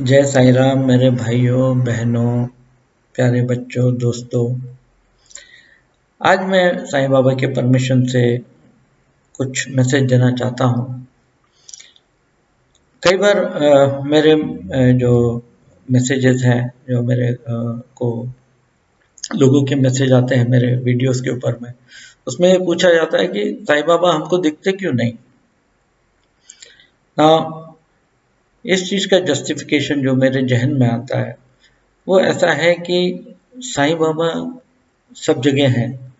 जय साईं राम मेरे भाइयों बहनों प्यारे बच्चों दोस्तों। आज मैं साईं बाबा के परमिशन से कुछ मैसेज देना चाहता हूँ। कई बार मेरे जो मैसेजेस हैं जो मेरे को लोगों के मैसेज आते हैं मेरे वीडियोस के ऊपर में, उसमें ये पूछा जाता है कि साईं बाबा हमको दिखते क्यों नहीं ना। इस चीज़ का जस्टिफिकेशन जो मेरे जहन में आता है वो ऐसा है कि साईं बाबा सब जगह हैं,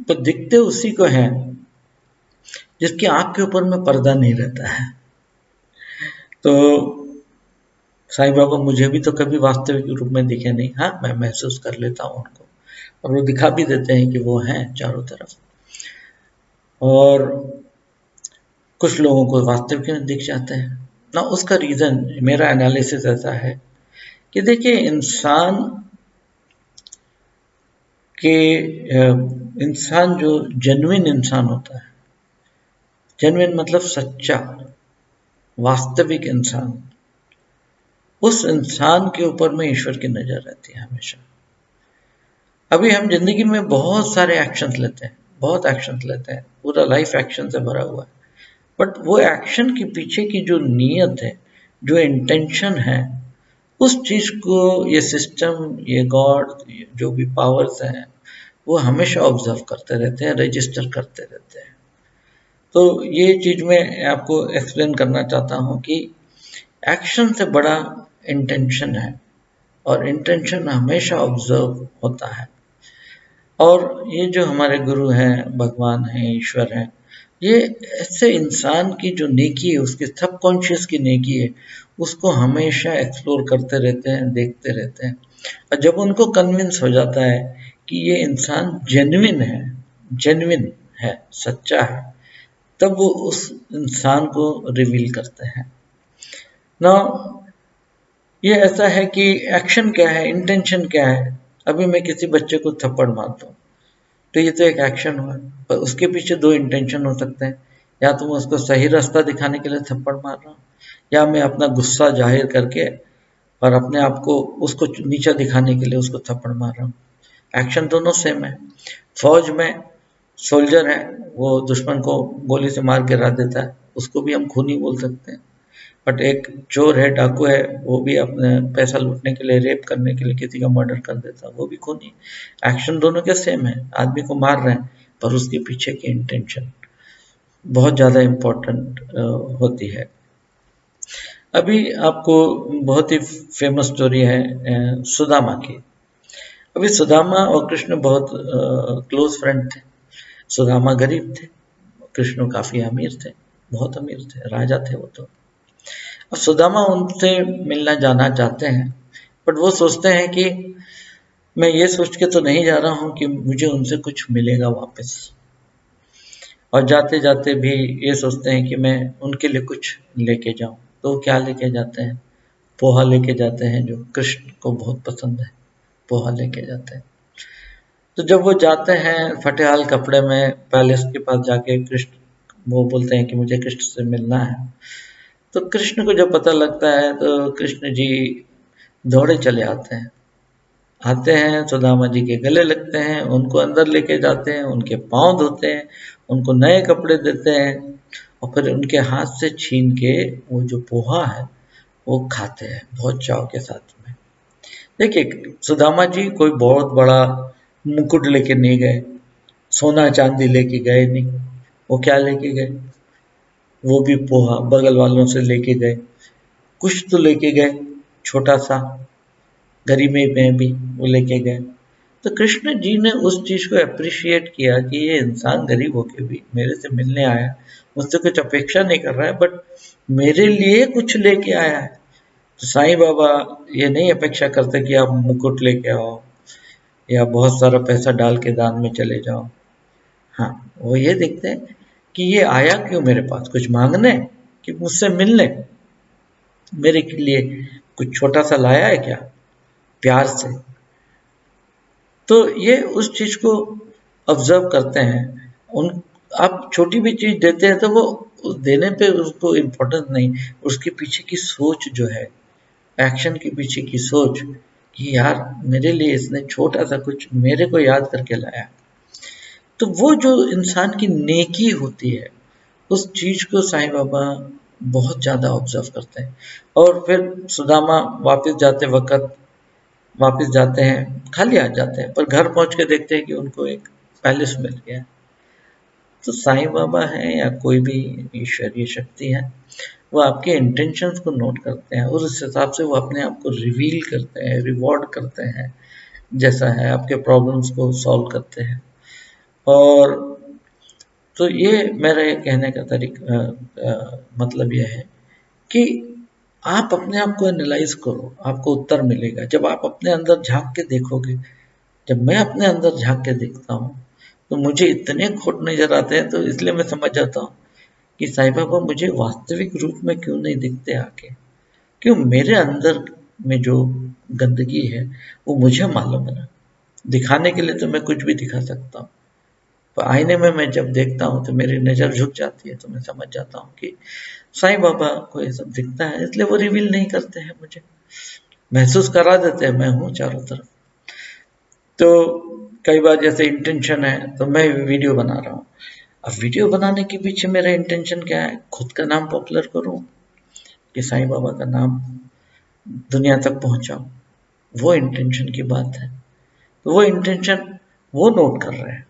तो दिखते उसी को हैं जिसकी आंख के ऊपर में पर्दा नहीं रहता है। तो साईं बाबा मुझे भी तो कभी वास्तविक रूप में दिखे नहीं। हाँ, मैं महसूस कर लेता हूँ उनको और वो दिखा भी देते हैं कि वो हैं चारों तरफ। और कुछ लोगों को वास्तविक में दिख जाते हैं ना। उसका रीज़न मेरा एनालिसिस ऐसा है कि देखिए के इंसान जो जेन्युइन इंसान होता है, जेन्युइन मतलब सच्चा वास्तविक इंसान, उस इंसान के ऊपर में ईश्वर की नजर रहती है हमेशा। अभी हम जिंदगी में बहुत सारे एक्शंस लेते हैं, बहुत एक्शंस लेते हैं, पूरा लाइफ एक्शन से भरा हुआ है। बट वो एक्शन के पीछे की जो नीयत है, जो इंटेंशन है, उस चीज को ये सिस्टम, ये गॉड, जो भी पावर्स हैं, वो हमेशा ऑब्जर्व करते रहते हैं, रजिस्टर करते रहते हैं। तो ये चीज मैं आपको एक्सप्लेन करना चाहता हूँ कि एक्शन से बड़ा इंटेंशन है और इंटेंशन हमेशा ऑब्जर्व होता है। और ये जो हमारे गुरु हैं, भगवान हैं, ईश्वर हैं, ये ऐसे इंसान की जो नेकी है, उसके सबकॉन्शियस की नेकी है, उसको हमेशा एक्सप्लोर करते रहते हैं, देखते रहते हैं। और जब उनको कन्विंस हो जाता है कि ये इंसान जेन्युइन है, सच्चा है, तब वो उस इंसान को रिवील करते हैं ना। ये ऐसा है कि एक्शन क्या है, इंटेंशन क्या है। अभी मैं किसी बच्चे को थप्पड़ मारता हूँ तो ये तो एक एक्शन हुआ, पर उसके पीछे दो इंटेंशन हो सकते हैं। या तो मैं उसको सही रास्ता दिखाने के लिए थप्पड़ मार रहा हूँ, या मैं अपना गुस्सा जाहिर करके और अपने आप को उसको नीचा दिखाने के लिए उसको थप्पड़ मार रहा हूँ। एक्शन दोनों सेम है। फौज में सोल्जर है, वो दुश्मन को गोली से मार गिरा देता है, उसको भी हम खूनी बोल सकते हैं। बट एक चोर है, डाकू है, वो भी अपने पैसा लूटने के लिए, रेप करने के लिए किसी का मर्डर कर देता है, वो भी खूनी। एक्शन दोनों के सेम है, आदमी को मार रहे हैं, पर उसके पीछे की इंटेंशन बहुत ज़्यादा इम्पोर्टेंट होती है। अभी आपको बहुत ही फेमस स्टोरी है सुदामा की। अभी सुदामा और कृष्ण बहुत क्लोज फ्रेंड थे। सुदामा गरीब थे, कृष्ण काफ़ी अमीर थे, बहुत अमीर थे, राजा थे वो तो। अब सुदामा उनसे मिलना जाना चाहते हैं, बट वो सोचते हैं कि मैं ये सोच के तो नहीं जा रहा हूँ कि मुझे उनसे कुछ मिलेगा वापस। और जाते जाते भी ये सोचते हैं कि मैं उनके लिए कुछ लेके जाऊं। तो क्या लेके जाते हैं? पोहा लेके जाते हैं, जो कृष्ण को बहुत पसंद है। पोहा लेके जाते हैं। तो जब वो जाते हैं फटेहाल कपड़े में पैलेस के पास जाके, कृष्ण वो बोलते हैं कि मुझे कृष्ण से मिलना है। तो कृष्ण को जब पता लगता है तो कृष्ण जी दौड़े चले आते हैं। आते हैं, सुदामा जी के गले लगते हैं, उनको अंदर लेके जाते हैं, उनके पाँव धोते हैं, उनको नए कपड़े देते हैं और फिर उनके हाथ से छीन के वो जो पोहा है वो खाते हैं बहुत चाव के साथ में। देखिए, सुदामा जी कोई बहुत बड़ा मुकुट लेके नहीं गए, सोना चांदी लेके गए नहीं। वो क्या लेके गए? वो भी पोहा बगल वालों से लेके गए, कुछ तो लेके गए, छोटा सा, गरीबी में भी वो लेके गए। तो कृष्ण जी ने उस चीज़ को एप्रिशिएट किया कि ये इंसान गरीब होके भी मेरे से मिलने आया, मुझसे कुछ अपेक्षा नहीं कर रहा है, बट मेरे लिए कुछ लेके आया है। तो साईं बाबा ये नहीं अपेक्षा करते कि आप मुकुट लेके आओ या बहुत सारा पैसा डाल के दान में चले जाओ। हाँ, वो ये देखते हैं कि ये आया क्यों मेरे पास, कुछ मांगने कि मुझसे मिलने, मेरे के लिए कुछ छोटा सा लाया है क्या, प्यार से। तो ये उस चीज़ को ऑब्जर्व करते हैं। उन आप छोटी भी चीज़ देते हैं तो वो उस देने पे उसको इम्पोर्टेंस नहीं, उसके पीछे की सोच जो है एक्शन के पीछे की सोच कि यार मेरे लिए इसने छोटा सा कुछ मेरे को याद करके लाया, तो वो जो इंसान की नेकी होती है उस चीज को साईं बाबा बहुत ज्यादा ऑब्जर्व करते हैं। और फिर सुदामा वापस जाते हैं, खाली आ जाते हैं, पर घर पहुंच के देखते हैं कि उनको एक पैलेस मिल गया है। तो साईं बाबा हैं या कोई भी ईश्वरीय शक्ति है, वो आपके इंटेंशंस को नोट करते हैं और उस हिसाब से वो अपने आप को रिवील करते हैं, रिवॉर्ड करते हैं, जैसा है आपके प्रॉब्लम्स को सॉल्व करते हैं। और तो ये मेरा ये कहने का मतलब ये है कि आप अपने आप को एनालाइज करो, आपको उत्तर मिलेगा जब आप अपने अंदर झांक के देखोगे। जब मैं अपने अंदर झांक के देखता हूँ तो मुझे इतने खोट नजर आते हैं, तो इसलिए मैं समझ जाता हूँ कि साईं बाबा मुझे वास्तविक रूप में क्यों नहीं दिखते आके, क्यों मेरे अंदर में जो गंदगी है वो मुझे मालूम है ना। दिखाने के लिए तो मैं कुछ भी दिखा सकता हूँ, पर आईने में मैं जब देखता हूँ तो मेरी नज़र झुक जाती है, तो मैं समझ जाता हूँ कि साईं बाबा को ये सब दिखता है, इसलिए वो रिवील नहीं करते हैं, मुझे महसूस करा देते हैं मैं हूँ चारों तरफ। तो कई बार जैसे इंटेंशन है तो मैं वीडियो बना रहा हूँ, अब वीडियो बनाने के पीछे मेरा इंटेंशन क्या है, खुद का नाम पॉपुलर करूँ कि साईं बाबा का नाम दुनिया तक पहुंचाऊं, वो इंटेंशन की बात है। तो वो इंटेंशन वो नोट कर रहे हैं,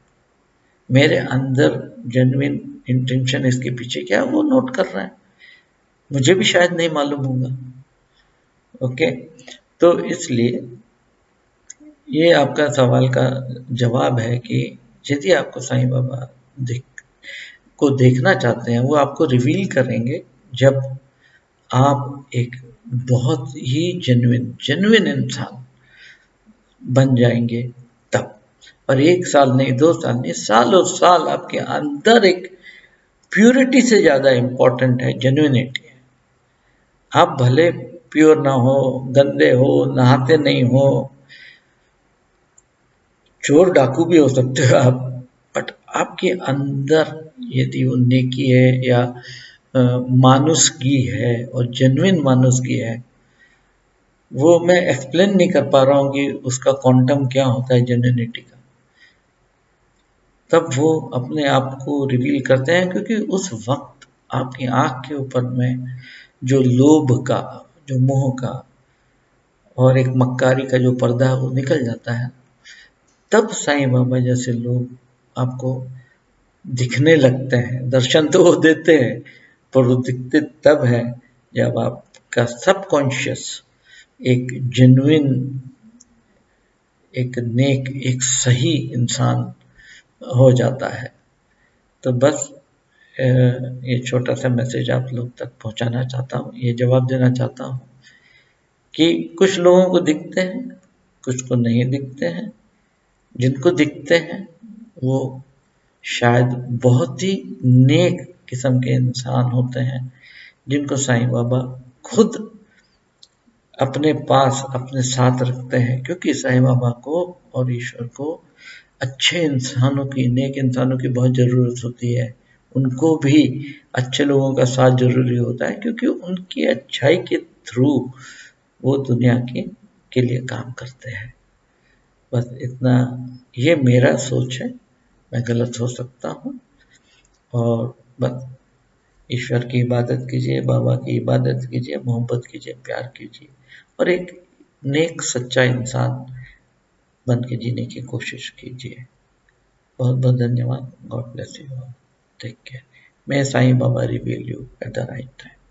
मेरे अंदर जेन्युइन इंटेंशन इसके पीछे क्या है वो नोट कर रहे हैं, मुझे भी शायद नहीं मालूम होगा। ओके, तो इसलिए ये आपका सवाल का जवाब है कि यदि आपको साईं बाबा देख को देखना चाहते हैं, वो आपको रिवील करेंगे जब आप एक बहुत ही जेन्युइन इंसान बन जाएंगे तब। और 1 साल नहीं, 2 साल नहीं, सालों साल आपके अंदर एक प्योरिटी से ज़्यादा इम्पोर्टेंट है जेन्युइनिटी है। आप भले प्योर ना हो, गंदे हो, नहाते नहीं हो, चोर डाकू भी हो सकते हो आप, बट आपके अंदर यदि वो नेकी है या मानुषगी है और जेन्युइन मानुषगी है, वो मैं एक्सप्लेन नहीं कर पा रहा हूँ कि उसका क्वांटम क्या होता है जेन्युइनिटी का, तब वो अपने आप को रिवील करते हैं, क्योंकि उस वक्त आपकी आंख के ऊपर में जो लोभ का, जो मोह का और एक मक्कारी का जो पर्दा है वो निकल जाता है। तब साईं बाबा जैसे लोग आपको दिखने लगते हैं, दर्शन तो वो देते हैं, पर वो दिखते तब है जब आपका सबकॉन्शियस एक जेन्युइन, एक नेक, एक सही इंसान हो जाता है। तो बस ये छोटा सा मैसेज आप लोग तक पहुंचाना चाहता हूँ, ये जवाब देना चाहता हूँ कि कुछ लोगों को दिखते हैं, कुछ को नहीं दिखते हैं। जिनको दिखते हैं वो शायद बहुत ही नेक किस्म के इंसान होते हैं, जिनको साईं बाबा खुद अपने पास अपने साथ रखते हैं, क्योंकि साईं बाबा को और ईश्वर को अच्छे इंसानों की, नेक इंसानों की बहुत ज़रूरत होती है। उनको भी अच्छे लोगों का साथ ज़रूरी होता है, क्योंकि उनकी अच्छाई के थ्रू वो दुनिया के लिए काम करते हैं। बस इतना, ये मेरा सोच है, मैं गलत हो सकता हूँ। और बस ईश्वर की इबादत कीजिए, बाबा की इबादत कीजिए, मोहब्बत कीजिए, प्यार कीजिए और एक नेक सच्चा इंसान बन के जीने की कोशिश कीजिए। बहुत बहुत धन्यवाद। God bless you all, take care. May Sai Baba reveal you at the right time.